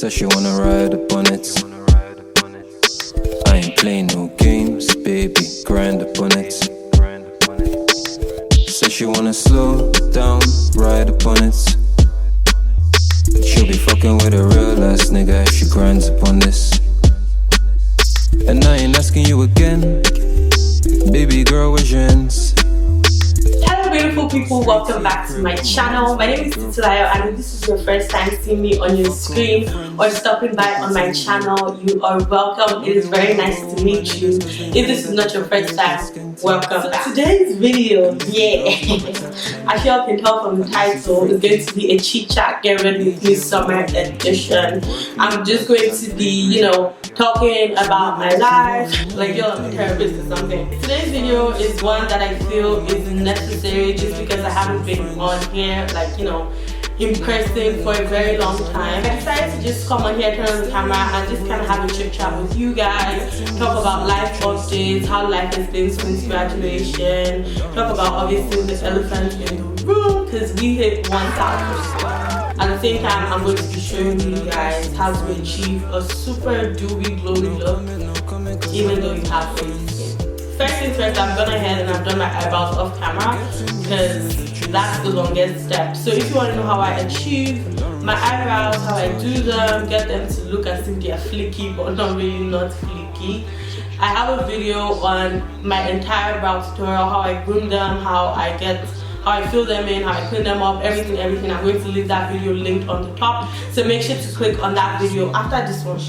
Says she wanna ride upon it. I ain't playing no games, baby, grind upon it. Says she wanna slow down, ride upon it. She'll be fucking with a real ass nigga if she grinds upon this. And I ain't asking you again, baby girl, where's your ends? Hello beautiful people, welcome back to my channel. My name is Titi, and if this is your first time seeing me on your screen or stopping by on my channel, you are welcome. It is very nice to meet you. If this is not your first time, welcome back. Today's video, as you all can tell from the title, is going to be a chit-chat get ready with me summer edition. I'm just going to be, talking about my life, like you're a therapist or something. Today's video is one that I feel is necessary just because I haven't been on here, in person for a very long time. I decided to just come on here, turn on the camera, and just kind of have a chit chat with you guys, talk about life updates, how life has been since graduation, talk about obviously the elephant in the room because we hit 1,000. At the same time, I'm going to be showing you guys how to achieve a super dewy glowy look even though you have oily skin. First things first, I've gone ahead and I've done my eyebrows off camera because that's the longest step. So if you want to know how I achieve my eyebrows, how I do them, get them to look as if they are flicky but not flicky, I have a video on my entire brow tutorial, how I groom them, how I fill them in, how I clean them up, everything. I'm going to leave that video linked on the top, so make sure to click on that video after this one,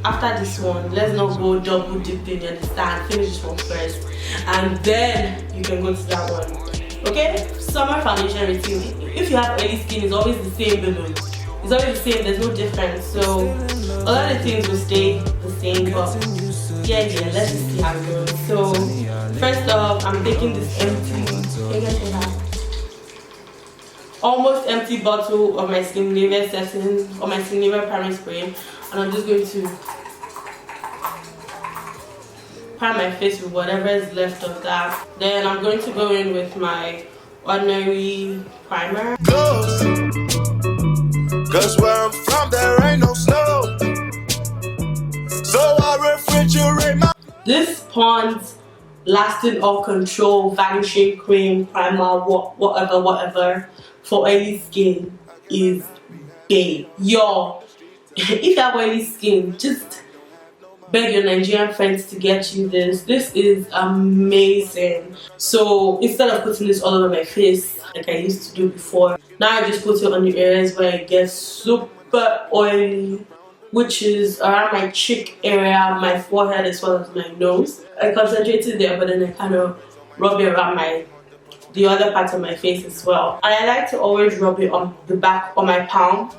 after this one. Let's not go double dipping, you understand? Finish this one first and then you can go to that one. Okay, summer foundation routine. If you have oily skin, it's always the same balloon. It's always the same, there's no difference. So a lot of things will stay the same, but yeah, let's just see how it goes. So first off, I'm taking this almost empty bottle of my Skindinava setting or my Skindinava primary spray, and I'm just going to prime my face with whatever is left of that. Then I'm going to go in with my ordinary primer. Cause where I'm from there ain't no snow, so I refrigerate my... This Pond's Lasting All Control Vanishing Cream Primer, whatever for oily skin is babe. Yo, if you have oily skin, just beg your Nigerian friends to get you this. This is amazing. So instead of putting this all over my face like I used to do before, now I just put it on the areas where it gets super oily, which is around my cheek area, my forehead, as well as my nose. I concentrated there, but then I kind of rub it around the other part of my face as well. And I like to always rub it on the back of my palm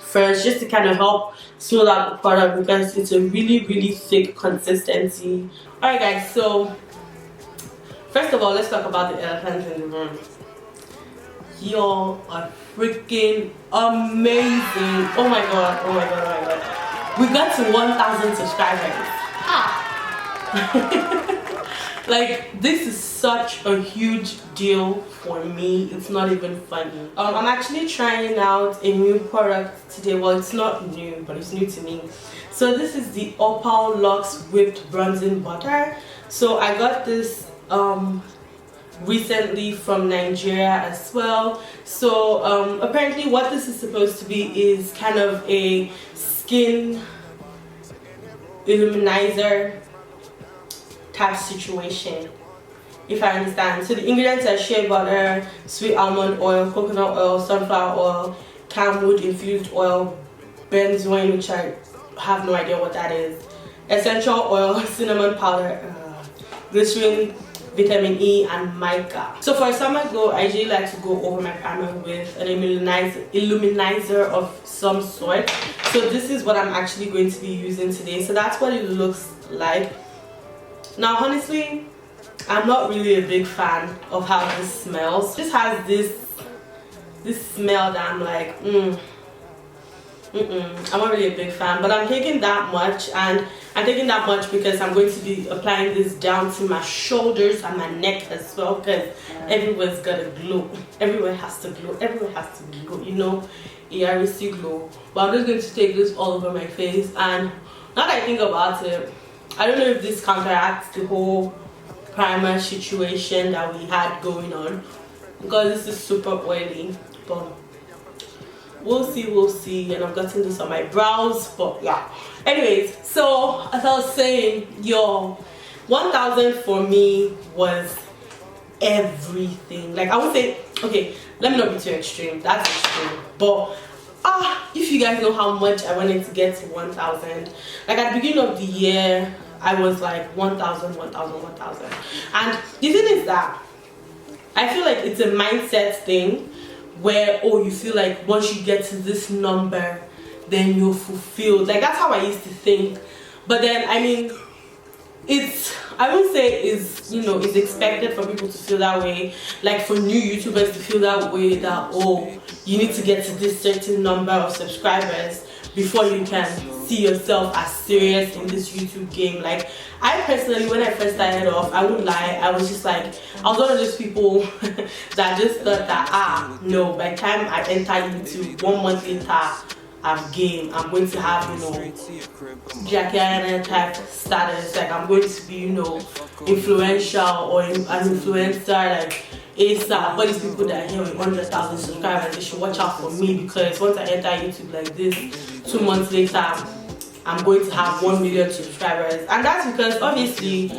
first, just to kind of help smooth out the product because it's a really thick consistency. Alright guys, so first of all, let's talk about the elephant in the room. Y'all are freaking amazing. Oh my god. We got to 1,000 subscribers. Like, this is such a huge deal for me. It's not even funny. I'm actually trying out a new product today. Well, it's not new, but it's new to me. So this is the Opal Luxe Whipped Bronzing Butter. So I got this recently from Nigeria as well. So apparently what this is supposed to be is kind of a skin illuminizer type situation, if I understand. So the ingredients are shea butter, sweet almond oil, coconut oil, sunflower oil, camwood infused oil, benzoin, which I have no idea what that is, essential oil, cinnamon powder, glycerin, vitamin E, and mica. So for a summer glow, I usually like to go over my primer with an illuminizer of some sort. So this is what I'm actually going to be using today. So that's what it looks like. Now honestly, I'm not really a big fan of how this smells. It just has this smell that I'm like, I'm not really a big fan, but I'm taking that much, and I'm taking that much because I'm going to be applying this down to my shoulders and my neck as well, because everywhere's got to glow. Everywhere has to glow. Everywhere has to glow, a glow, but I'm just going to take this all over my face. And now that I think about it, I don't know if this counteracts the whole primer situation that we had going on, because this is super oily, but we'll see. And I've gotten this on my brows, but yeah. Anyways, so as I was saying, yo, 1,000 for me was everything. Like, I would say, okay, let me not be too extreme, that's extreme, but if you guys know how much I wanted to get to 1,000, like at the beginning of the year I was like 1,000. And the thing is that I feel like it's a mindset thing where, oh, you feel like once you get to this number then you're fulfilled. Like, that's how I used to think. But then, I mean, I would say it's expected for people to feel that way, like for new YouTubers to feel that way, that, oh, you need to get to this certain number of subscribers before you can see yourself as serious in this YouTube game. Like, I personally, when I first started off, I wouldn't lie, I was just like, I was one of those people that just thought that, no, by the time I enter YouTube, 1 month later, I'm game. I'm going to have, Jackie type status. Like, I'm going to be, influential or an influencer, like ASAP. But these people that are here with 100,000 subscribers, they should watch out for me, because once I enter YouTube like this, 2 months later, I'm going to have 1 million subscribers. And that's because, obviously,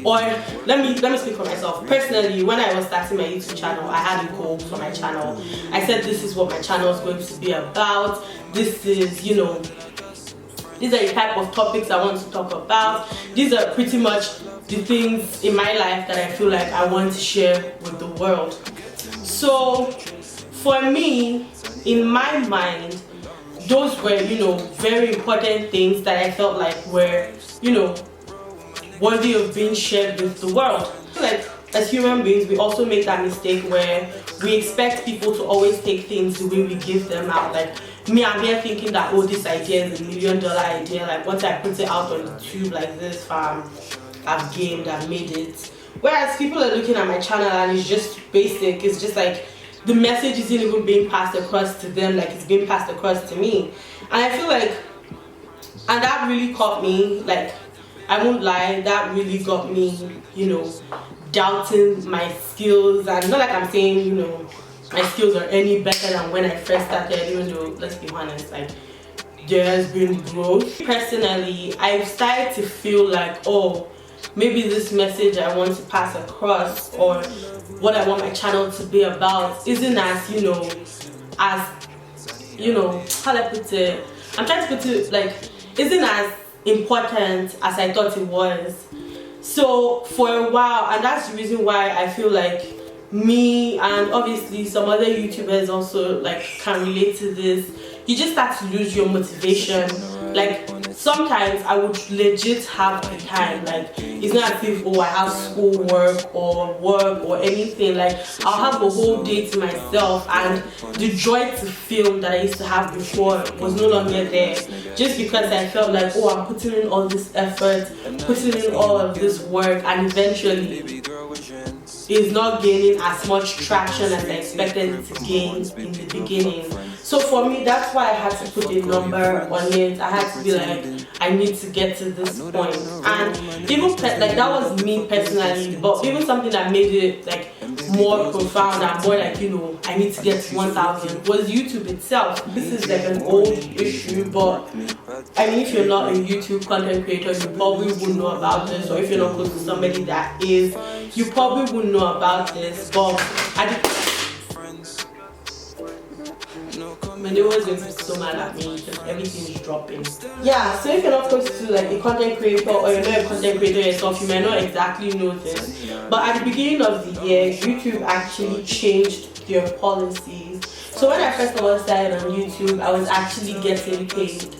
or let me speak for myself. Personally, when I was starting my YouTube channel, I had a goal for my channel. I said, this is what my channel is going to be about. This is, these are the type of topics I want to talk about. These are pretty much the things in my life that I feel like I want to share with the world. So for me, in my mind, those were, very important things that I felt like were, worthy of being shared with the world. Like, as human beings, we also make that mistake where we expect people to always take things the way we give them out. Like, me, I'm here thinking that, oh, this idea is $1 million idea. Like, once I put it out on YouTube like this, I've gained, I've made it. Whereas people are looking at my channel and it's just basic. It's just like, the message isn't even being passed across to them like it's being passed across to me. And I feel like, and that really caught me, like, I won't lie, that really got me, doubting my skills. And not like I'm saying, my skills are any better than when I first started, even though, let's be honest, like, there has been growth. Personally, I've started to feel like, oh, maybe this message I want to pass across, or what I want my channel to be about, isn't as, how do I put it? I'm trying to put it, like, isn't as important as I thought it was. So for a while, and that's the reason why I feel like me and obviously some other YouTubers also like can relate to this, you just start to lose your motivation. Like, sometimes I would legit have the time, like, it's not as if, oh, I have schoolwork or work or anything. Like, I'll have a whole day to myself, and the joy to film that I used to have before was no longer there, just because I felt like, oh, I'm putting in all this effort, putting in all of this work, and eventually it's not gaining as much traction as I expected it to gain in the beginning. So for me, that's why I had to put a number on it. I had to be like, I need to get to this point. And even like, that was me personally, but even something that made it like more profound and more like, I need to get to 1,000 was YouTube itself. This is like an old issue, but I mean, if you're not a YouTube content creator, you probably wouldn't know about this, or if you're not close to somebody that is, you probably wouldn't know about this. But my neighbors going to be so mad at me because everything is dropping. Yeah, so if you're not close to like a content creator, or you're not a content creator yourself, you might not exactly know this. But at the beginning of the year, YouTube actually changed their policies. So when I first started on YouTube, I was actually getting paid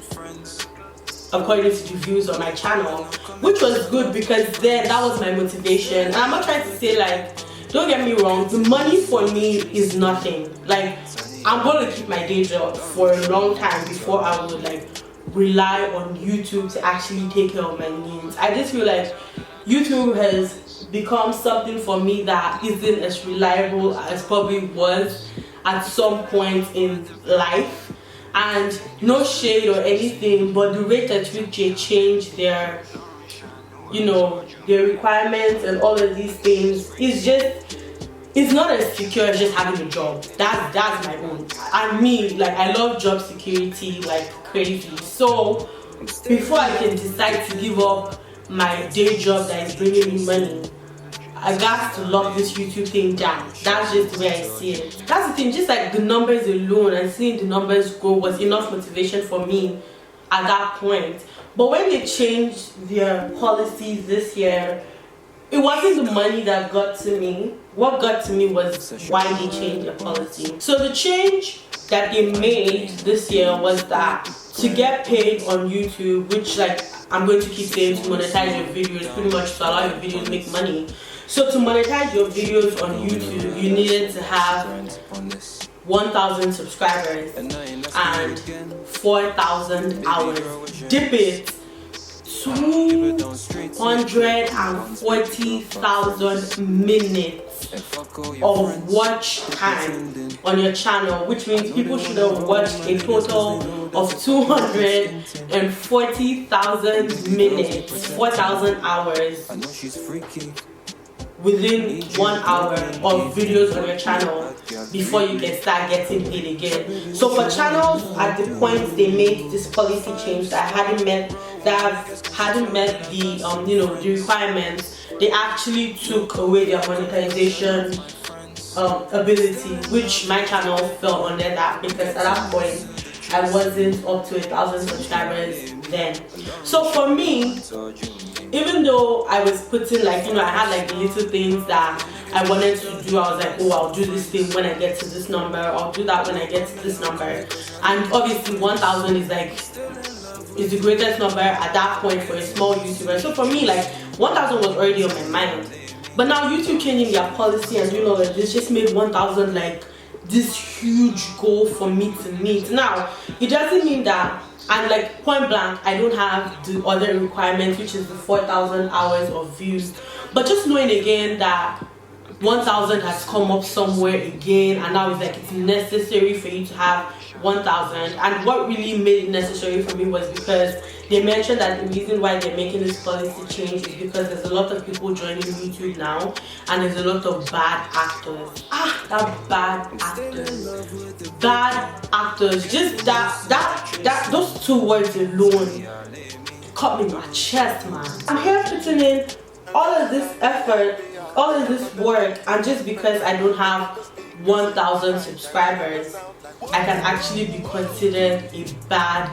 according to the views on my channel, which was good because then that was my motivation. And I'm not trying to say, like, don't get me wrong, the money for me is nothing. Like, I'm going to keep my day job for a long time before I would like rely on YouTube to actually take care of my needs. I just feel like YouTube has become something for me that isn't as reliable as probably was at some point in life. And no shade or anything, but the rate at which they change their, you know, their requirements and all of these things is just, it's not as secure as just having a job. That's my own. And me, like, I love job security like crazy. So before I can decide to give up my day job that is bringing me money, I got to lock this YouTube thing down. That's just the way I see it. That's the thing, just like the numbers alone and seeing the numbers grow was enough motivation for me at that point. But when they changed their policies this year, it wasn't the money that got to me. What got to me was why they changed their policy. So the change that they made this year was that to get paid on YouTube, which, like, I'm going to keep saying, to monetize your videos, pretty much to allow your videos to make money. So to monetize your videos on YouTube, you needed to have 1,000 subscribers and 4,000 hours. Dip it, 240,000 minutes of watch time on your channel, which means people should have watched a total of 240,000 minutes, 4,000 hours within 1 hour of videos on your channel before you can start getting paid again. So for channels at the point they made this policy change that hadn't met the you know, the requirements, they actually took away their monetization ability, which my channel fell under that, because at that point I wasn't up to 1,000 subscribers then. So for me, even though I was putting, like, you know, I had like little things that I wanted to do, I was like, oh, I'll do this thing when I get to this number, I'll do that when I get to this number. And obviously 1,000 is like, is the greatest number at that point for a small YouTuber. So for me, like, 1,000 was already on my mind. But now YouTube changing their policy and doing all of this just made 1,000 like this huge goal for me to meet. Now, it doesn't mean that I'm like point blank, I don't have the other requirements, which is the 4,000 hours of views. But just knowing again that 1,000 has come up somewhere again, and now it's like it's necessary for you to have 1,000. And what really made it necessary for me was because they mentioned that the reason why they're making this policy change is because there's a lot of people joining YouTube now, and there's a lot of bad actors. Bad actors. Just those two words alone cut me in my chest, man. I'm here putting in all of this effort, all of this work, and just because I don't have 1,000 subscribers, I can actually be considered a bad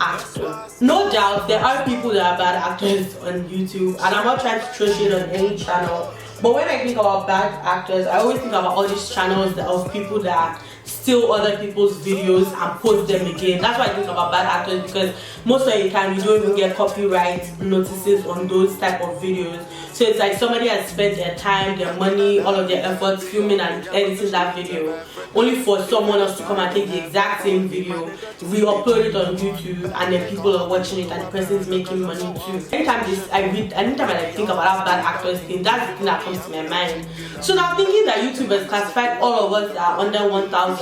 actor. No doubt there are people that are bad actors on YouTube, and I'm not trying to throw shade on any channel, but when I think about bad actors, I always think about all these channels of people that steal other people's videos and post them again. That's why I think about bad actors, because most of the time you don't even get copyright notices on those type of videos. So it's like somebody has spent their time, their money, all of their efforts filming and editing that video, only for someone else to come and take the exact same video, re-upload it on YouTube, and then people are watching it and the person's making money too. Anytime I think about how bad actors think, that's the thing that comes to my mind. So now thinking that YouTube has classified all of us that are under 1,000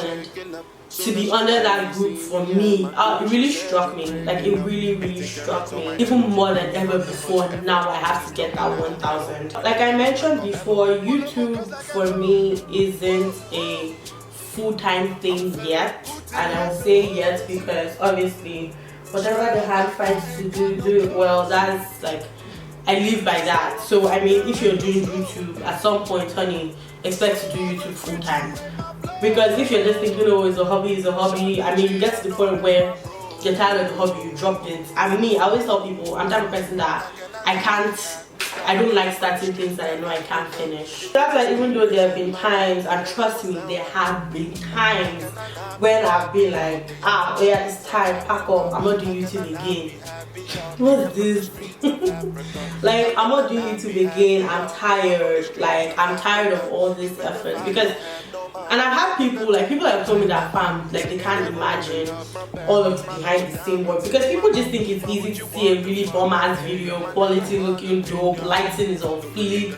to be under that group, for me, it really struck me. Like, it really struck me. Even more than ever before, now I have to get that 1,000. Like I mentioned before, YouTube for me isn't a full-time thing yet. And I'll say yet because obviously whatever the hand finds to do it well. That's like, I live by that. So I mean, if you're doing YouTube, at some point, honey, expect to do YouTube full-time. Because if you're just thinking, oh, it's a hobby, I mean, you get to the point where you're tired of the hobby, you drop it. And me, I always tell people, I'm the type of person that I don't like starting things that I know I can't finish. That's why even though there have been times, and trust me, there have been times when I've been like, yeah, it's time, pack up, I'm not doing YouTube again. What's this? Like, I'm not doing YouTube again, I'm tired. Like, I'm tired of all this effort. Because And I've had people have told me that fam, like they can't imagine all of the behind the scene work, because people just think it's easy to see a really bomb ass video, quality looking dope, lighting is on fleek,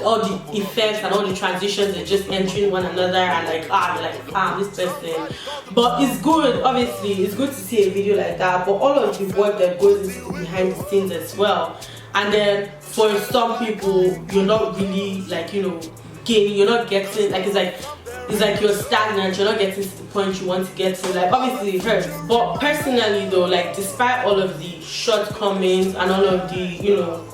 all the effects and all the transitions are just entering one another, and like you're like fam, this person. But it's good, obviously it's good to see a video like that, but all of the work that goes into the behind the scenes as well. And then for some people, you're not really like, you know, gaining, you're not getting, like it's like you're stagnant, you're not getting to the point you want to get to. Like obviously it hurts, but personally though, like despite all of the shortcomings and all of the, you know,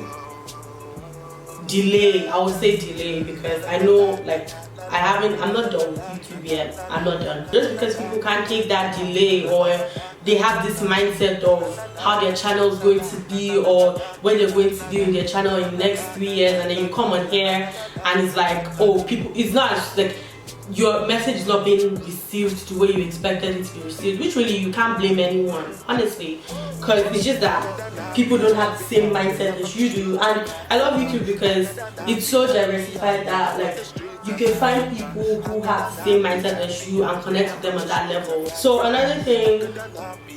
delay, I would say delay, because I know like I'm not done with YouTube yet. I'm not done. Just because people can't take that delay, or they have this mindset of how their channel is going to be, or when they're going to be in their channel in the next 3 years, and then you come on here and it's like, oh, people, it's not like your message is not being received the way you expected it to be received, which really you can't blame anyone, honestly, because it's just that people don't have the same mindset as you do. And I love YouTube because it's so diversified that like you can find people who have the same mindset as you and connect with them on that level. So another thing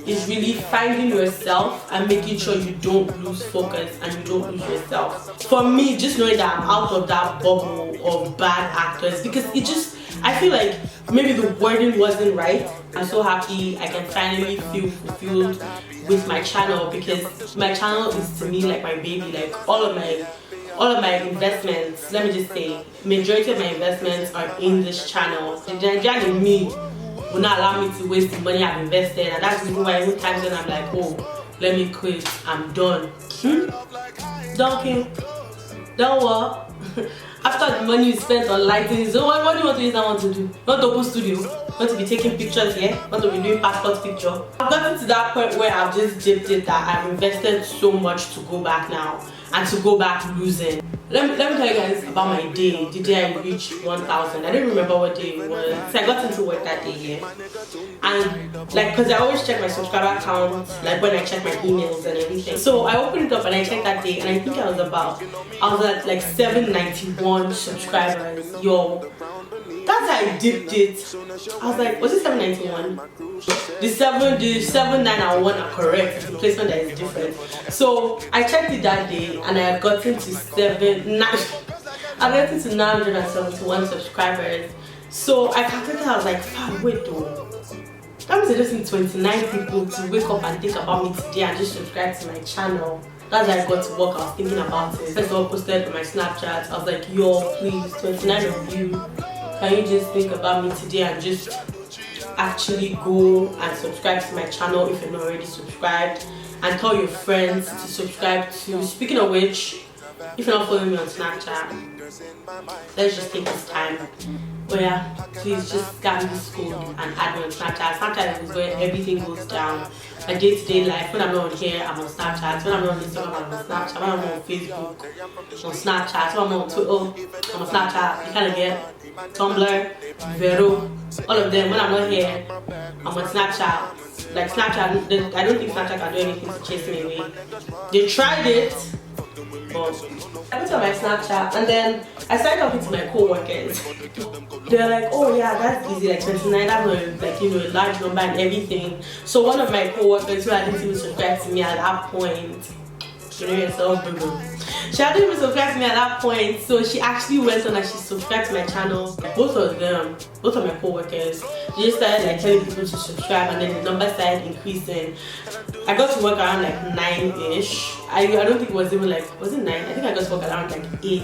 is really finding yourself and making sure you don't lose focus and you don't lose yourself. For me, just knowing that I'm out of that bubble of bad actors, because it just, I feel like maybe the wording wasn't right. I'm so happy I can finally feel fulfilled with my channel, because my channel is to me like my baby. Like all of my investments, let me just say, majority of my investments are in this channel. The Nigerian in me will not allow me to waste the money I've invested, and that's the reason why every time when I'm like, oh, let me quit, I'm done. Don't what? After the money you spent on lighting, so what do you want to use that one to do? Not to open studio, not to be taking pictures here, not to be doing passport picture. I've gotten to that point where I've just dipped it that I've invested so much to go back now, and to go back losing. Let me tell you guys about my day, the day I reached 1,000. I don't remember what day it was. So I got into work that day, yeah. And like, cause I always check my subscriber count, like when I check my emails and everything. So I opened it up and I checked that day, and I think I was at like 791 subscribers. Yo, that's how I dipped it. I was like, was it 791? The 791 are correct. The placement that is different. So I checked it that day, and I had gotten to 971 subscribers. So I calculated, I was like, wait though, that means I just need 29 people to wake up and think about me today and just subscribe to my channel. That's why I got to work. I was thinking about it. First of all, posted on my Snapchat. I was like, yo, please, 29 of you, can you just think about me today and just actually go and subscribe to my channel if you're not already subscribed, and tell your friends to subscribe too. Speaking of which, if you're not following me on Snapchat, let's just take this time. But yeah, please just scan this code and add me on Snapchat. Snapchat is where everything goes down. My day-to-day life, when I'm not on here, I'm on Snapchat. When I'm not on Instagram, I'm on Snapchat. When I'm on Facebook, I'm on Snapchat. When I'm on Twitter, I'm on Snapchat. You kind of get Tumblr, Vero, all of them. When I'm not here, I'm on Snapchat. Like Snapchat, I don't think Snapchat can do anything to chase me away. They tried it, but I put on my Snapchat, and then I started talking to my co-workers. They're like, oh yeah, that's easy, like 29, that's not like, you know, a large number and everything. So one of my co-workers who hadn't even subscribed to me at that point, you know yourself, boo. She hadn't even subscribed to me at that point, so she actually went on and she subscribed to my channel. Both of my co-workers, they just started like telling people to subscribe, and then the number started increasing. I got to work around like 9-ish. I don't think it was even like, was it 9? I think I got to work around like 8.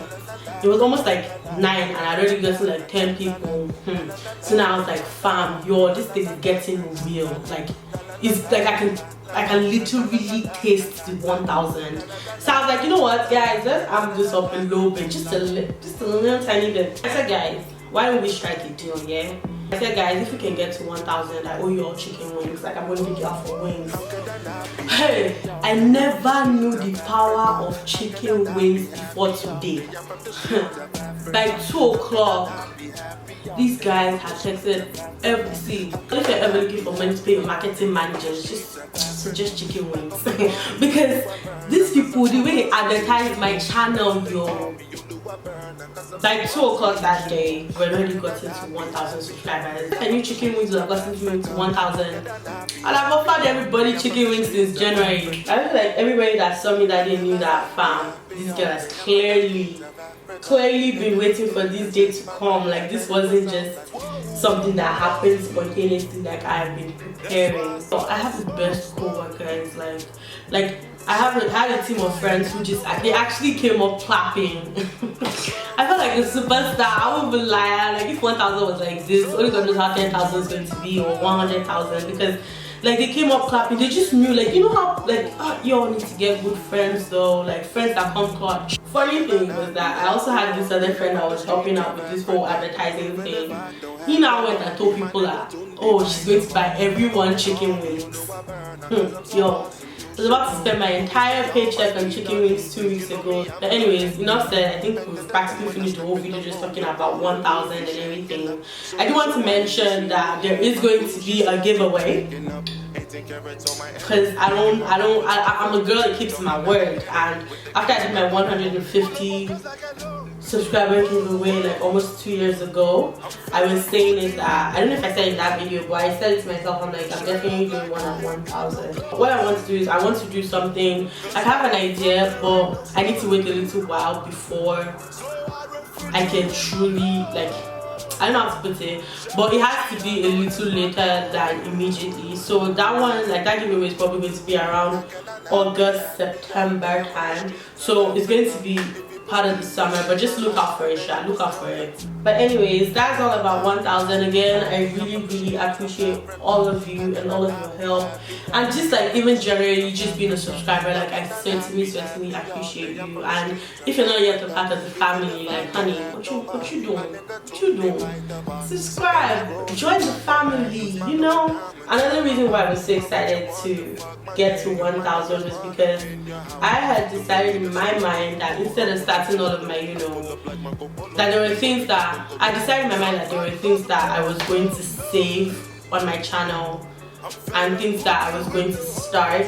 It was almost like 9, and I already got to like 10 people. So now I was like, fam, yo, this thing is getting real. Like, it's like I can literally taste the 1,000. So I was like, you know what, guys, let's amp this up a little bit, just a little tiny bit. I said, guys, why don't we strike a deal, yeah? I said, guys, if we can get to 1,000, I owe you all chicken wings. Like, I'm going to take you out for wings. Hey, I never knew the power of chicken wings before today. By 2 o'clock, these guys had texted see, if you're ever looking for money to pay your marketing managers, just suggest chicken wings. Because these people, the way they advertise my channel, yo, like 2 o'clock that day, we already got into 1,000 subscribers. And new chicken wings would have gotten me to 1,000. And I've offered everybody chicken wings since January. I feel like everybody that saw me that day knew that, fam, this girl has clearly been waiting for this day to come. Like, this wasn't just something that happened spontaneously. Like, I've been preparing. So I have the best co-workers. Like I had a team of friends who they actually came up clapping. I felt like a superstar. I wouldn't lie. Like, if 1,000 was like this, only God knows how 10,000 is going to be, or 100,000, because like they came up clapping. They just knew, like, you know how like you all need to get good friends though, like friends that come clutch. Funny thing was that I also had this other friend that was helping out with this whole advertising thing. He now went and told people that, oh, she's going to buy everyone chicken wings. Yo, I was about to spend my entire paycheck on chicken wings 2 weeks ago. But anyways, enough said. I think we've practically finished the whole video just talking about 1,000 and everything. I do want to mention that there is going to be a giveaway, because I'm a girl that keeps my word. And after I did my 150 subscriber giveaway like almost 2 years ago, I was saying is that, I don't know if I said it in that video, but I said it to myself, I'm like, I'm definitely doing one at 1,000. What I want to do is I want to do something. I have an idea, but I need to wait a little while before I can truly, like, I don't know how to put it, but it has to be a little later than immediately. So that one, like that giveaway, is probably going to be around August, September time. So it's going to be part of the summer, but just look out for it, look out for it. But anyways, that's all about 1,000. Again, I really appreciate all of you and all of your help, and just like even generally just being a subscriber. Like, I certainly appreciate you. And if you're not yet a part of the family, like, honey, what you doing? Subscribe, join the family, you know. Another reason why I was so excited to get to 1,000 was because I had decided in my mind that instead of starting all of my, you know, that there were things that I decided in my mind that there were things that I was going to save on my channel, and things that I was going to start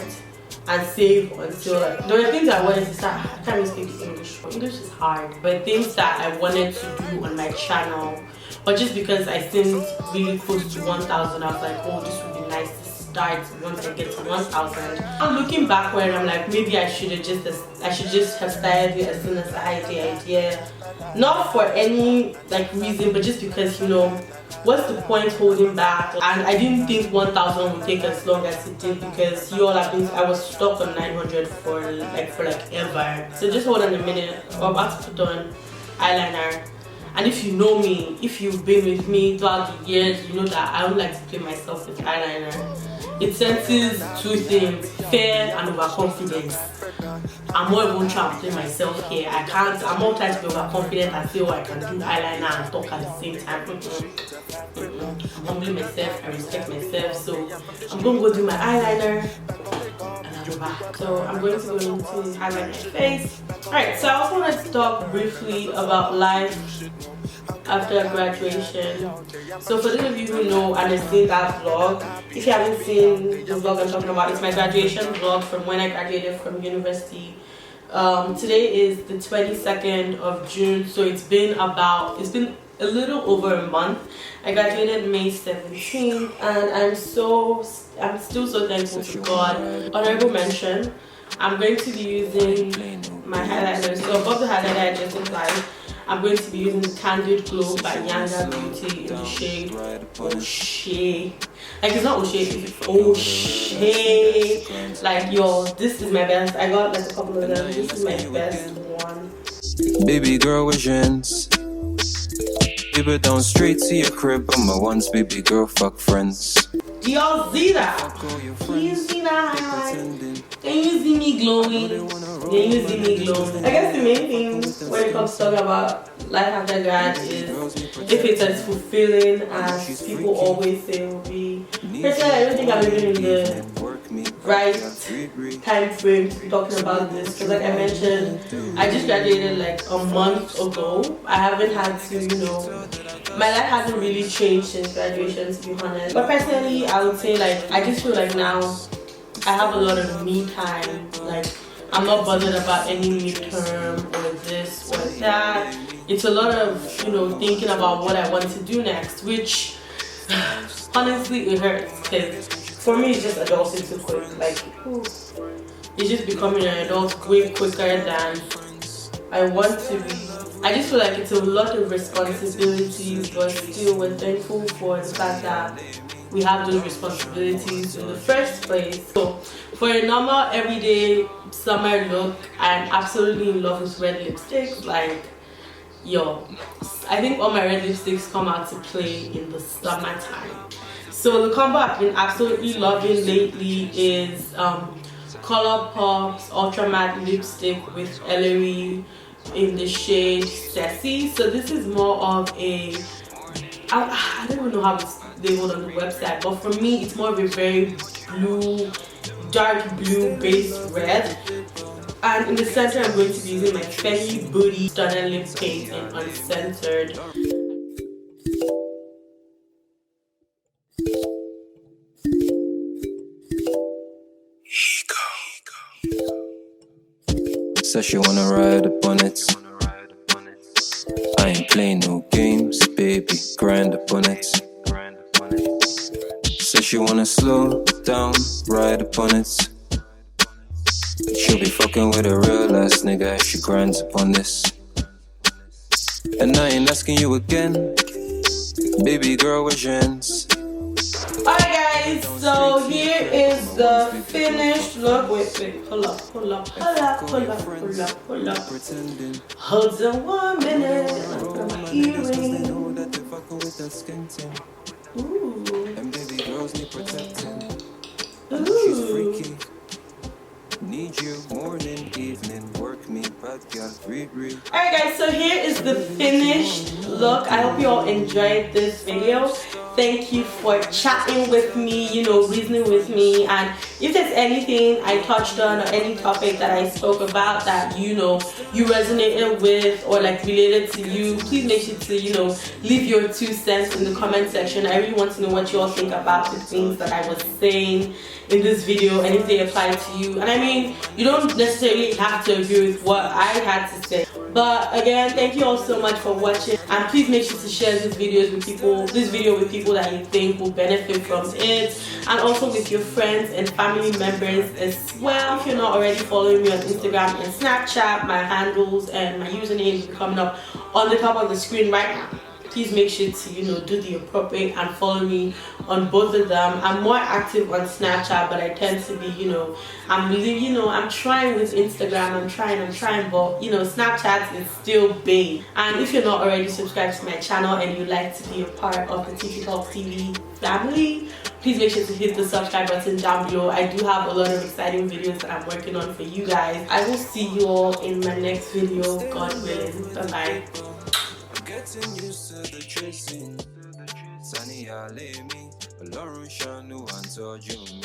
and save until, like, there were things I wanted to start. I can't even speak English. English is hard. But things that I wanted to do on my channel, but just because I seemed really close to 1,000, I was like, oh, this would be nice to start once I get to 1,000. I'm looking backward, I'm like, maybe I should just have started it as soon as I had the idea. Not for any like reason, but just because, you know, what's the point holding back? And I didn't think 1,000 would take as long as it did, because you all have been, I was stuck on 900 for ever. So just hold on a minute. I'm about to put on eyeliner. And if you know me, if you've been with me throughout the years, you know that I don't like to play myself with eyeliner. It senses two things: fear and overconfidence. I'm not even trying to play myself here. I'm not trying to be overconfident and say, oh, I can do eyeliner and talk at the same time. I'm humbling myself, I respect myself, so I'm going to go do my eyeliner and I'll go back. So I'm going to go into highlight my face. Alright, so I also wanted to talk briefly about life after graduation. So for those of you who know and have seen that vlog, if you haven't seen the vlog I'm talking about, it's my graduation vlog from when I graduated from university. Today is the 22nd of June, so it's been a little over a month. I graduated May 17th, and I'm still so thankful to God. Honorable mention, I'm going to be using my highlighter. So above the highlighter I just applied, I'm going to be using the Candid Glow by Yanga Beauty in the shade Osheyyy. Like, it's not Osheyyy, it's Osheyyy. Like, yo, this is my best. I got like a couple of them. This is my best one. Baby girl visions. Keep it down straight to your crib. I'm a once baby girl, fuck friends. Do y'all see that? Can you see that highlight? Can you see me glowing? Can you see me glowing? I guess the main thing when it comes to talking about life after grad is if it's as fulfilling as people always say it will be. Personally, I don't think I'm even in the right time frame to be talking about this, because like I mentioned, I just graduated like a month ago. I haven't had to, you know, my life hasn't really changed since graduation, to be honest. But personally, I would say like I just feel like now I have a lot of me time. Like, I'm not bothered about any midterm or this or that. It's a lot of, you know, thinking about what I want to do next, which honestly it hurts, because for me it's just adulting too quick. Like, it's just becoming an adult way quicker than I want to be. I just feel like it's a lot of responsibilities, but still we're thankful for the fact that we have those responsibilities in the first place. So for a normal everyday summer look, I'm absolutely in love with red lipsticks. Like, yo, I think all my red lipsticks come out to play in the summertime. So the combo I've been absolutely loving lately is Colourpop's Ultramatte lipstick with Ellery in the shade Sassy. So this is more of a, I don't even know how it's labeled on the website, but for me it's more of a very blue, dark blue based red. And in the center I'm going to be using my Fenty Booty Stunna lip paint in Uncensored. Says she wanna ride up on it. I ain't playing no games, baby, grind up on it. Says she wanna slow down, ride up on it. She'll be fucking with a real ass nigga if she grinds up on this. And I ain't asking you again, baby girl, where's your ends? Alright guys, so here is the finished look. Wait, pull up. Hold on 1 minute. I'll put my earring. Ooh. Need you morning, evening, work me, bad girl, read. Alright guys, so here is the finished look. I hope you all enjoyed this video. Thank you for chatting with me, you know, reasoning with me, and if there's anything I touched on or any topic that I spoke about that, you know, you resonated with or like related to you, please make sure to, you know, leave your 2 cents in the comment section. I really want to know what you all think about the things that I was saying in this video and if they apply to you. And I mean, you don't necessarily have to agree with what I had to say, but again, thank you all so much for watching, and please make sure to share this video with people that you think will benefit from it, and also with your friends and family members as well. If you're not already following me on Instagram and Snapchat, my handles and my usernames will be coming up on the top of the screen right now. Please make sure to, you know, do the appropriate and follow me on both of them. I'm more active on Snapchat, but I tend to be, you know, I'm trying with Instagram, I'm trying, but, you know, Snapchat is still big. And if you're not already subscribed to my channel and you'd like to be a part of the Titi TV family, please make sure to hit the subscribe button down below. I do have a lot of exciting videos that I'm working on for you guys. I will see you all in my next video, God willing. Bye bye. Getting used to the chasing. Sunny, I lay me. Lauren Shanu and told you me.